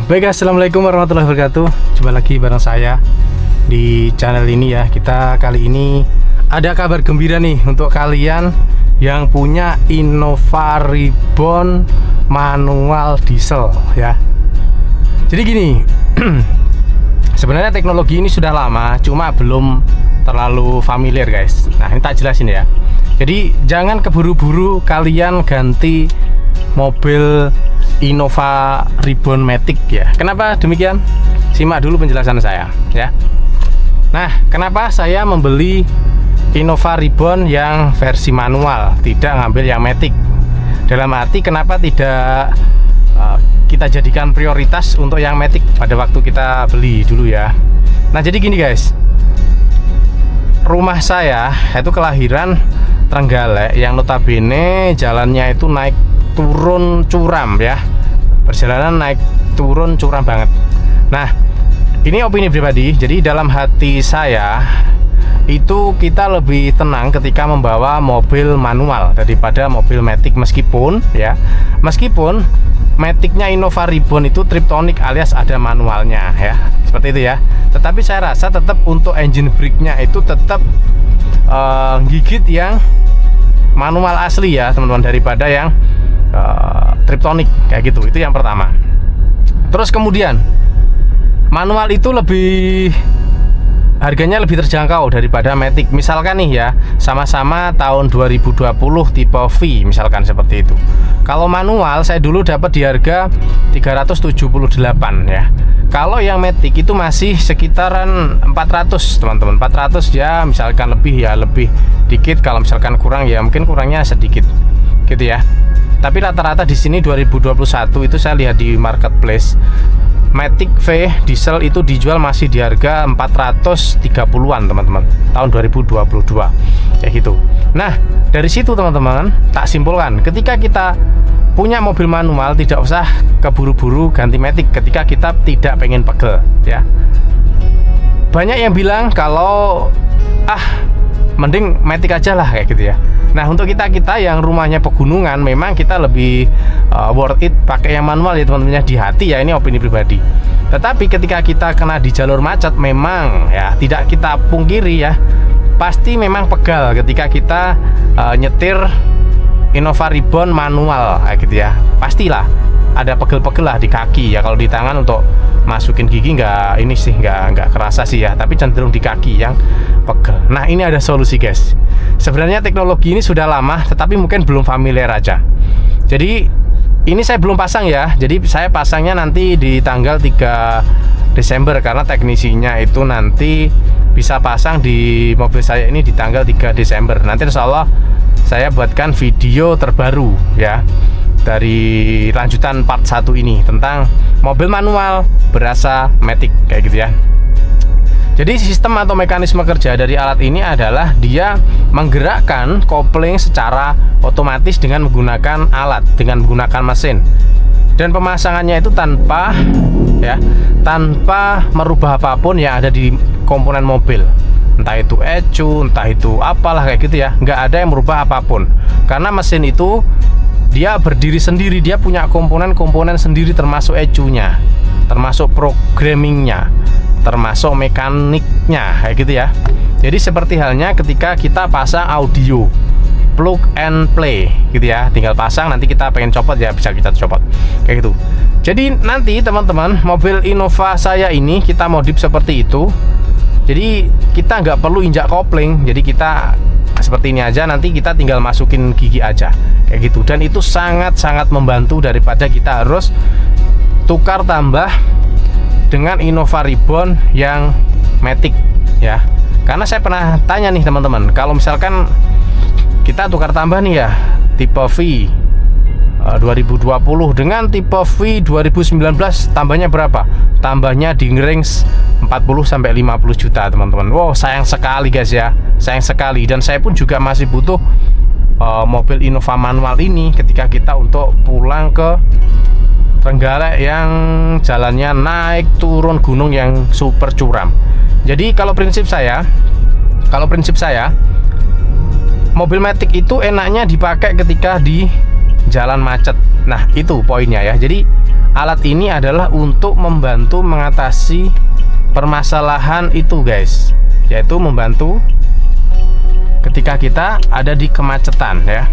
Baik, assalamualaikum warahmatullahi wabarakatuh. Jumpa lagi bareng saya di channel ini ya. Kita kali ini ada kabar gembira nih untuk kalian yang punya Innova Reborn manual diesel ya. Jadi gini, sebenarnya teknologi ini sudah lama, cuma belum terlalu familiar guys. Nah, ini tak jelasin ya. Jadi jangan keburu-buru kalian ganti mobil Innova Reborn Matic ya. Kenapa demikian? Simak dulu penjelasan saya ya. Nah, kenapa saya membeli Innova Reborn yang versi manual, tidak ngambil yang Matic? Dalam arti kenapa tidak kita jadikan prioritas untuk yang Matic pada waktu kita beli dulu ya. Nah, jadi gini guys, rumah saya itu kelahiran Trenggalek yang notabene jalannya itu naik turun curam ya. Perjalanan naik turun curam banget. Nah, ini opini pribadi. Jadi dalam hati saya itu kita lebih tenang ketika membawa mobil manual daripada mobil Matic, meskipun Maticnya Innova Reborn itu Triptonic alias ada manualnya ya, seperti itu ya. Tetapi saya rasa tetap untuk engine brake-nya itu tetap gigit yang manual asli ya teman-teman, daripada yang Triptonic kayak gitu. Itu yang pertama. Terus kemudian manual itu harganya lebih terjangkau daripada Matic. Misalkan nih ya, sama-sama tahun 2020 tipe V misalkan seperti itu. Kalau manual saya dulu dapat di harga 378 ya. Kalau yang Matic itu masih sekitaran 400 teman-teman. 400 ya, misalkan lebih ya lebih dikit, kalau misalkan kurang ya mungkin kurangnya sedikit gitu ya. Tapi rata-rata di sini 2021 itu saya lihat di marketplace Matic V diesel itu dijual masih di harga 430-an teman-teman, tahun 2022 kayak gitu. Nah, dari situ teman-teman tak simpulkan, ketika kita punya mobil manual tidak usah keburu-buru ganti Matic ketika kita tidak pengen pegel ya. Banyak yang bilang kalau mending Matic aja lah kayak gitu ya. Nah, untuk kita yang rumahnya pegunungan, memang kita lebih worth it pakai yang manual ya teman-teman, di hati ya, ini opini pribadi. Tetapi ketika kita kena di jalur macet, memang ya tidak kita pungkiri ya, pasti memang pegal ketika kita nyetir Innova Reborn manual kayak gitu ya. Pastilah ada pegel-pegel lah di kaki ya. Kalau di tangan untuk masukin gigi nggak kerasa sih ya, tapi cenderung di kaki yang pegel. Nah, ini ada solusi guys. Sebenarnya teknologi ini sudah lama, tetapi mungkin belum familiar aja. Jadi ini saya belum pasang ya. Jadi saya pasangnya nanti di tanggal 3 Desember karena teknisinya itu nanti bisa pasang di mobil saya ini di tanggal 3 Desember. Nanti insya Allah saya buatkan video terbaru ya, dari lanjutan part 1 ini tentang mobil manual berasa Matic kayak gitu ya. Jadi sistem atau mekanisme kerja dari alat ini adalah dia menggerakkan kopling secara otomatis dengan menggunakan alat, dengan menggunakan mesin. Dan pemasangannya itu tanpa merubah apapun yang ada di komponen mobil. Entah itu ECU, entah itu apalah kayak gitu ya. Nggak ada yang merubah apapun. Karena mesin itu dia berdiri sendiri, dia punya komponen-komponen sendiri, termasuk ECU-nya, termasuk programmingnya, termasuk mekaniknya kayak gitu ya. Jadi seperti halnya ketika kita pasang audio, plug and play gitu ya, tinggal pasang, nanti kita pengen copot ya bisa kita copot kayak gitu. Jadi nanti teman-teman, mobil Innova saya ini kita modif seperti itu. Jadi kita nggak perlu injak kopling, jadi kita seperti ini aja, nanti kita tinggal masukin gigi aja kayak gitu. Dan itu sangat-sangat membantu daripada kita harus tukar tambah dengan Innova Reborn yang Matic ya. Karena saya pernah tanya nih teman-teman, kalau misalkan kita tukar tambah nih ya, tipe V 2020 dengan tipe V 2019, tambahnya berapa? Tambahnya di range 40-50 juta teman-teman. Wow, sayang sekali guys ya, sayang sekali. Dan saya pun juga masih butuh mobil Innova manual ini ketika kita untuk pulang ke Trenggalek yang jalannya naik turun gunung yang super curam. Jadi kalau prinsip saya mobil Matic itu enaknya dipakai ketika di jalan macet. Nah, itu poinnya ya. Jadi alat ini adalah untuk membantu mengatasi permasalahan itu guys, yaitu membantu ketika kita ada di kemacetan ya.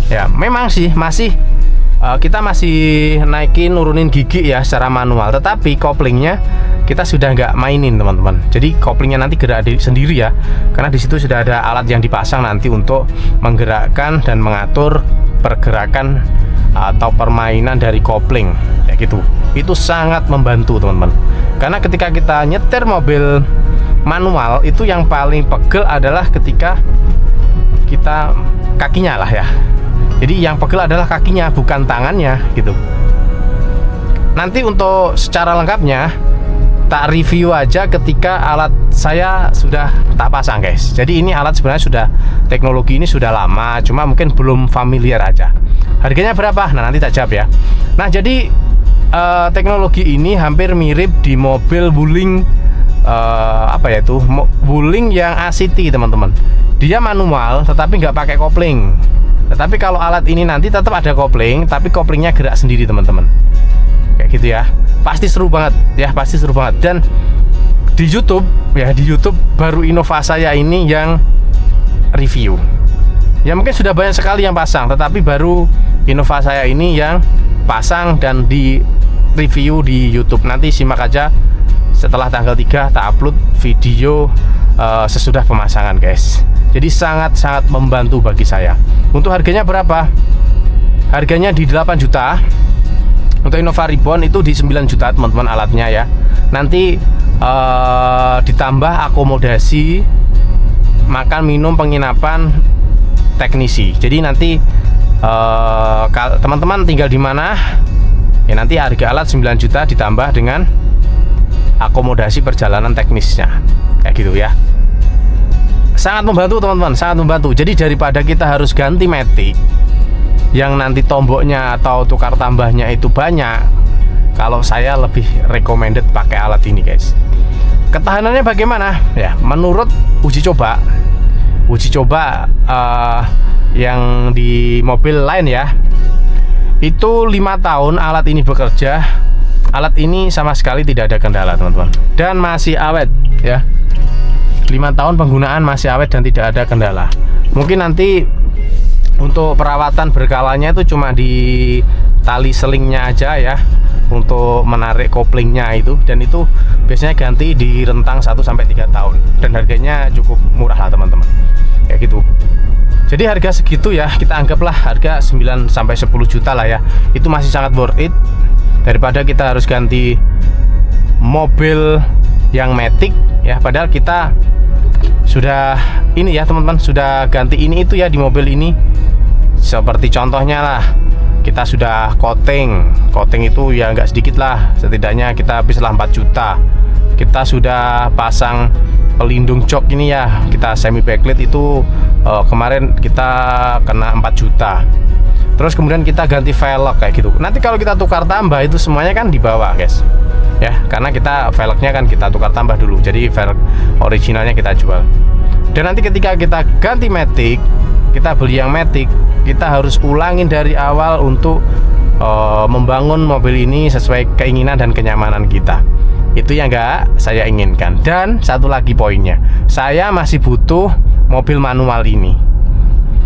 Ya memang sih kita masih naikin nurunin gigi ya secara manual, tetapi koplingnya kita sudah nggak mainin teman-teman. Jadi koplingnya nanti gerak sendiri ya, karena di situ sudah ada alat yang dipasang nanti untuk menggerakkan dan mengatur pergerakan atau permainan dari kopling kayak gitu. Itu sangat membantu teman-teman, karena ketika kita nyetir mobil manual itu yang paling pegel adalah ketika kita kakinya lah ya. Jadi yang pegel adalah kakinya, bukan tangannya gitu. Nanti untuk secara lengkapnya tak review aja ketika alat saya sudah tak pasang guys. Jadi ini alat sebenarnya sudah, teknologi ini sudah lama, cuma mungkin belum familiar aja. Harganya berapa? Nah nanti tak jawab ya. Nah jadi teknologi ini hampir mirip di mobil Wuling, apa ya itu, Wuling yang ACT teman-teman. Dia manual tetapi nggak pakai kopling. Tetapi kalau alat ini nanti tetap ada kopling, tapi koplingnya gerak sendiri teman-teman. Kayak gitu ya. Pasti seru banget ya, pasti seru banget. Dan di YouTube ya, di YouTube baru Innova saya ini yang review. Ya mungkin sudah banyak sekali yang pasang, tetapi baru Innova saya ini yang pasang dan di review di YouTube. Nanti simak aja setelah tanggal 3 tak upload video sesudah pemasangan guys. Jadi sangat-sangat membantu bagi saya. Untuk harganya berapa? Harganya di 8 juta. Untuk Innova Reborn itu di 9 juta teman-teman alatnya ya. Nanti ditambah akomodasi makan minum penginapan teknisi. Jadi nanti teman-teman tinggal di mana ya, nanti harga alat 9 juta ditambah dengan akomodasi perjalanan teknisnya kayak gitu ya. Sangat membantu teman-teman, sangat membantu. Jadi daripada kita harus ganti matic yang nanti tomboknya atau tukar tambahnya itu banyak, kalau saya lebih recommended pakai alat ini guys. Ketahanannya bagaimana? Ya menurut uji coba yang di mobil lain ya, itu 5 tahun alat ini bekerja. Alat ini sama sekali tidak ada kendala teman-teman, dan masih awet ya. 5 tahun penggunaan masih awet dan tidak ada kendala. Mungkin nanti untuk perawatan berkalanya itu cuma di tali selingnya aja ya, untuk menarik koplingnya itu, dan itu biasanya ganti di rentang 1-3 tahun, dan harganya cukup murah lah teman-teman kayak gitu. Jadi harga segitu ya, kita anggaplah harga 9-10 juta lah ya. Itu masih sangat worth it daripada kita harus ganti mobil yang matic ya, padahal kita sudah ini ya teman-teman, sudah ganti ini itu ya di mobil ini. Seperti contohnya lah, kita sudah coating itu ya nggak sedikit lah, setidaknya kita habislah 4 juta. Kita sudah pasang pelindung jok ini ya, kita semi backlit itu kemarin kita kena 4 juta. Terus kemudian kita ganti velg kayak gitu. Nanti kalau kita tukar tambah itu semuanya kan di bawah guys ya, karena kita velgnya kan kita tukar tambah dulu, jadi velg originalnya kita jual. Dan nanti ketika kita ganti matic, kita beli yang matic, kita harus ulangin dari awal untuk membangun mobil ini sesuai keinginan dan kenyamanan kita. Itu yang nggak saya inginkan. Dan satu lagi poinnya, saya masih butuh mobil manual ini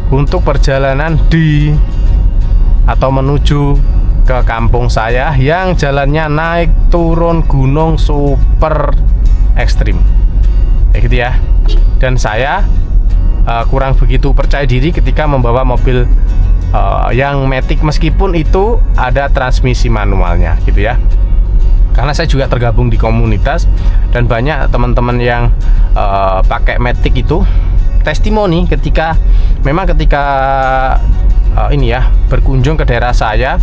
untuk perjalanan di atau menuju ke kampung saya yang jalannya naik turun gunung super ekstrim kayak gitu ya. Dan saya kurang begitu percaya diri ketika membawa mobil yang matic, meskipun itu ada transmisi manualnya gitu ya, karena saya juga tergabung di komunitas dan banyak teman-teman yang pakai matic itu testimoni ketika ini ya berkunjung ke daerah saya,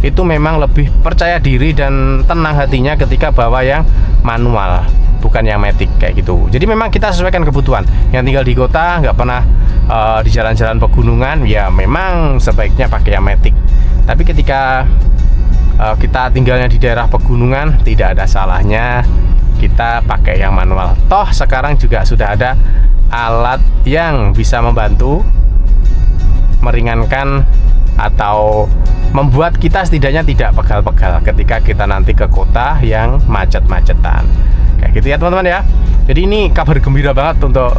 itu memang lebih percaya diri dan tenang hatinya ketika bawa yang manual, bukan yang matic kayak gitu. Jadi memang kita sesuaikan kebutuhan. Yang tinggal di kota nggak pernah di jalan-jalan pegunungan, ya memang sebaiknya pakai yang matic. Tapi ketika kita tinggalnya di daerah pegunungan, tidak ada salahnya kita pakai yang manual. Toh sekarang juga sudah ada alat yang bisa membantu meringankan atau membuat kita setidaknya tidak pegal-pegal ketika kita nanti ke kota yang macet-macetan. Kayak gitu ya teman-teman ya. Jadi ini kabar gembira banget untuk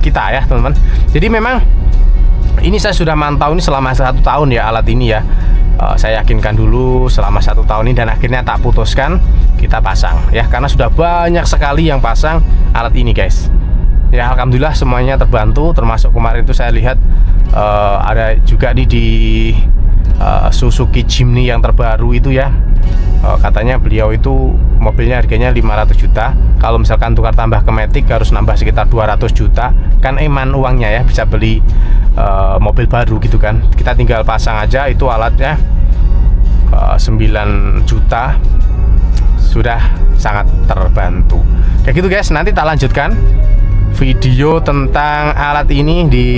kita ya teman-teman. Jadi memang ini saya sudah mantau ini selama 1 tahun ya alat ini ya. Saya yakinkan dulu selama 1 tahun ini dan akhirnya tak putuskan kita pasang ya, karena sudah banyak sekali yang pasang alat ini guys. Ya alhamdulillah semuanya terbantu, termasuk kemarin itu saya lihat ada juga nih di Suzuki Jimny yang terbaru itu ya. Katanya beliau itu mobilnya harganya 500 juta. Kalau misalkan tukar tambah ke Matic harus nambah sekitar 200 juta. Kan eman uangnya ya, bisa beli mobil baru gitu kan. Kita tinggal pasang aja, itu alatnya 9 juta. Sudah sangat terbantu. Kayak gitu guys, nanti tak lanjutkan video tentang alat ini di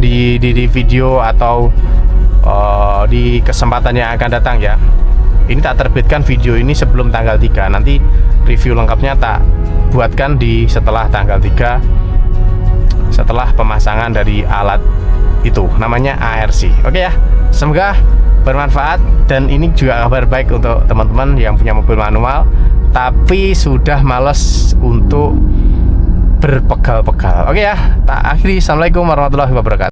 di video atau di kesempatan yang akan datang ya. Ini tak terbitkan video ini sebelum tanggal 3. Nanti review lengkapnya tak buatkan di setelah tanggal 3, setelah pemasangan dari alat itu, namanya ARC. Oke ya, semoga bermanfaat. Dan ini juga kabar baik untuk teman-teman yang punya mobil manual tapi sudah males untuk berpegal-pegal. Oke ya, tak akhiri. Assalamualaikum warahmatullahi wabarakatuh.